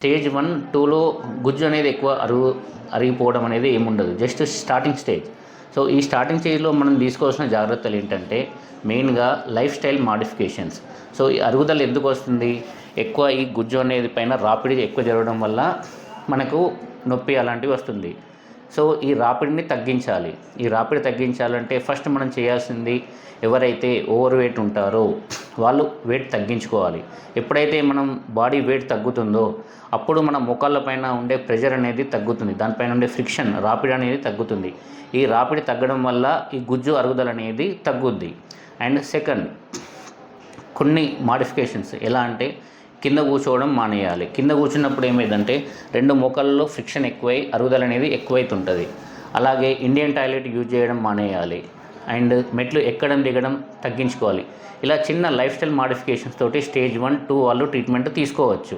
Stage 1, 2లో గుజ్జు అనేది ఎక్కువ అరిగిపోవడం అనేది ఏముండదు. Just starting stage. సో ఈ స్టార్టింగ్ స్టేజ్లో మనం తీసుకోవాల్సిన జాగ్రత్తలు ఏంటంటే మెయిన్గా లైఫ్ స్టైల్ మాడిఫికేషన్స్. సో ఈ అరుగుదల ఎందుకు వస్తుంది? ఎక్కువ ఈ గుజ్జు అనేది పైన రాపిడి ఎక్కువ జరగడం వల్ల మనకు నొప్పి అలాంటివి వస్తుంది. సో ఈ రాపిడిని తగ్గించాలి. ఈ రాపిడి తగ్గించాలంటే ఫస్ట్ మనం చేయాల్సింది, ఎవరైతే ఓవర్ వెయిట్ ఉంటారో వాళ్ళు వెయిట్ తగ్గించుకోవాలి. ఎప్పుడైతే మనం బాడీ వెయిట్ తగ్గుతుందో అప్పుడు మన మోకాళ్ళ పైన ఉండే ప్రెషర్ అనేది తగ్గుతుంది. దానిపైన ఉండే ఫ్రిక్షన్, రాపిడి అనేది తగ్గుతుంది. ఈ రాపిడి తగ్గడం వల్ల ఈ గుజ్జు అరుగుదల అనేది తగ్గుద్ది. అండ్ సెకండ్, కొన్ని మాడిఫికేషన్స్ ఎలా అంటే కింద కూర్చోవడం మానేయాలి. కింద కూర్చున్నప్పుడు ఏమైందంటే రెండు మోకాళ్ళలో ఫ్రిక్షన్ ఎక్కువై అరుగుదల అనేది ఎక్కువైతుంటుంది. అలాగే ఇండియన్ టాయిలెట్ యూజ్ చేయడం మానేయాలి. అండ్ మెట్లు ఎక్కడం దిగడం తగ్గించుకోవాలి. ఇలా చిన్న లైఫ్ స్టైల్ మాడిఫికేషన్స్ తోటి స్టేజ్ 1, 2 వాళ్ళు ట్రీట్మెంట్ తీసుకోవచ్చు.